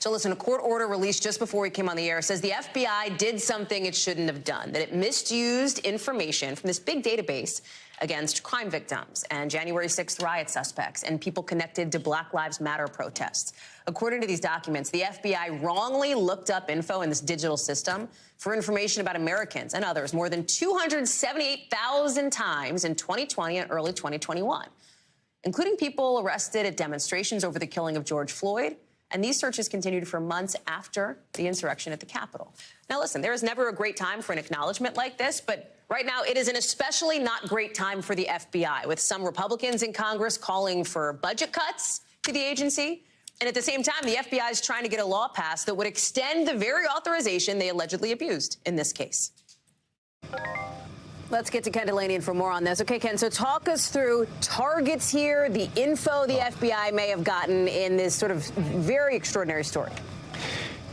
So listen, a court order released just before we came on the air says the FBI did something it shouldn't have done, that it misused information from this big database against crime victims and January 6th riot suspects and people connected to Black Lives Matter protests. According to these documents, the FBI wrongly looked up info in this digital system for information about Americans and others more than 278,000 times in 2020 and early 2021, including people arrested at demonstrations over the killing of George Floyd. And these searches continued for months after the insurrection at the Capitol. Now, listen, there is never a great time for an acknowledgement like this, but right now it is an especially not great time for the FBI, with some Republicans in Congress calling for budget cuts to the agency. And at the same time, the FBI is trying to get a law passed that would extend the very authorization they allegedly abused in this case. Let's get to Ken Dilanian for more on this. Okay, Ken, so talk us through targets here, the info the FBI may have gotten in this sort of very extraordinary story.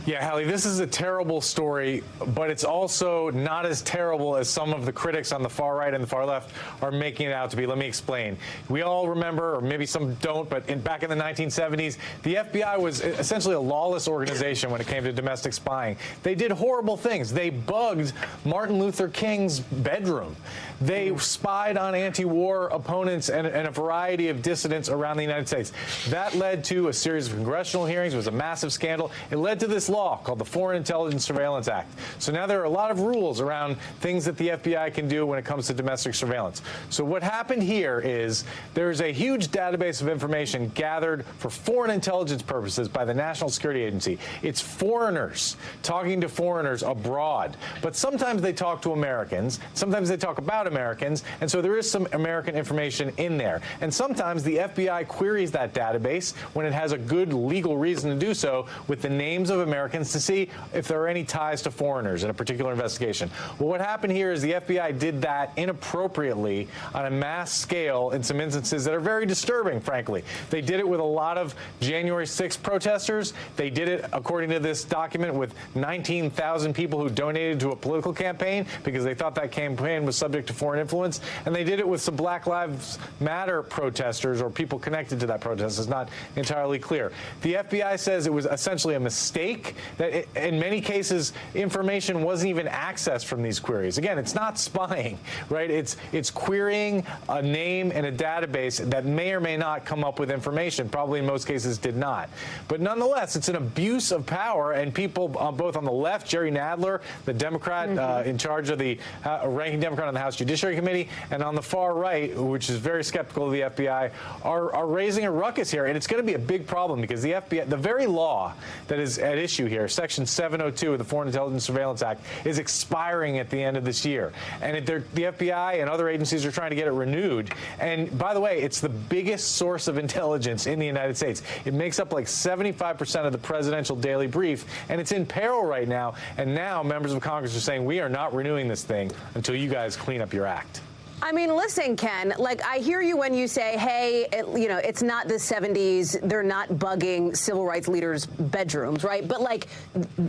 Yeah, Hallie, this is a terrible story, but it's also not as terrible as some of the critics on the far right and the far left are making it out to be. Let me explain. We all remember, or maybe some don't, but back in the 1970s, the FBI was essentially a lawless organization when it came to domestic spying. They did horrible things. They bugged Martin Luther King's bedroom. They spied on anti-war opponents and a variety of dissidents around the United States. That led to a series of congressional hearings. It was a massive scandal. It led to this law called the Foreign Intelligence Surveillance Act. So now there are a lot of rules around things that the FBI can do when it comes to domestic surveillance. So what happened here is there's a huge database of information gathered for foreign intelligence purposes by the National Security Agency. It's foreigners talking to foreigners abroad. But sometimes they talk to Americans. Sometimes they talk about Americans. And so there is some American information in there. And sometimes the FBI queries that database when it has a good legal reason to do so with the names of Americans to see if there are any ties to foreigners in a particular investigation. Well, what happened here is the FBI did that inappropriately on a mass scale in some instances that are very disturbing, frankly. They did it with a lot of January 6th protesters. They did it, according to this document, with 19,000 people who donated to a political campaign because they thought that campaign was subject to foreign influence. And they did it with some Black Lives Matter protesters or people connected to that protest. It's not entirely clear. The FBI says it was essentially a mistake, that in many cases information wasn't even accessed from these queries. Again, it's not spying, right? It's querying a name in a database that may or may not come up with information. Probably in most cases did not. But nonetheless, it's an abuse of power, and people both on the left, Jerry Nadler, the Democrat in charge of the ranking Democrat on the House Judiciary Committee, and on the far right, which is very skeptical of the FBI, are raising a ruckus here. And it's going to be a big problem because the FBI, the very law that is at issue here, Section 702 of the Foreign Intelligence Surveillance Act, is expiring at the end of this year. And the FBI and other agencies are trying to get it renewed. And by the way, it's the biggest source of intelligence in the United States. It makes up like 75% of the presidential daily brief, and it's in peril right now. And now members of Congress are saying, we are not renewing this thing until you guys clean up your act. I mean, listen, Ken, like, I hear you when you say, hey, it's not the 70s. They're not bugging civil rights leaders' bedrooms, right? But, like,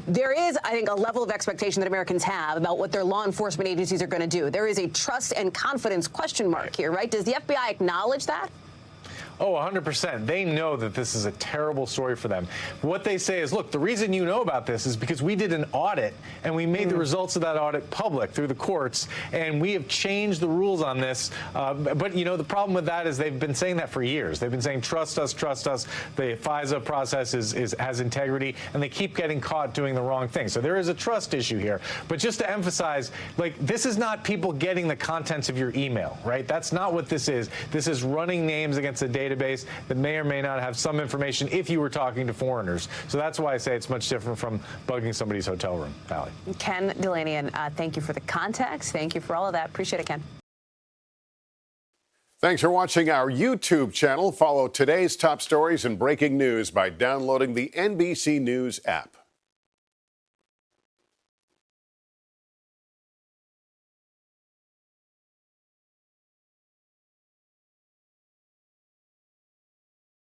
there is, I think, a level of expectation that Americans have about what their law enforcement agencies are going to do. There is a trust and confidence question mark here, right? Does the FBI acknowledge that? Oh, 100%. They know that this is a terrible story for them. What they say is, look, the reason you know about this is because we did an audit and we made the results of that audit public through the courts, and we have changed the rules on this. But, the problem with that is they've been saying that for years. They've been saying, trust us, trust us. The FISA process has integrity, and they keep getting caught doing the wrong thing. So there is a trust issue here. But just to emphasize, like, this is not people getting the contents of your email, right? That's not what this is. This is running names against a database that may or may not have some information if you were talking to foreigners. So that's why I say it's much different from bugging somebody's hotel room, Hallie. Ken Dilanian, thank you for the context. Thank you for all of that. Appreciate it, Ken. Thanks for watching our YouTube channel. Follow today's top stories and breaking news by downloading the NBC News app.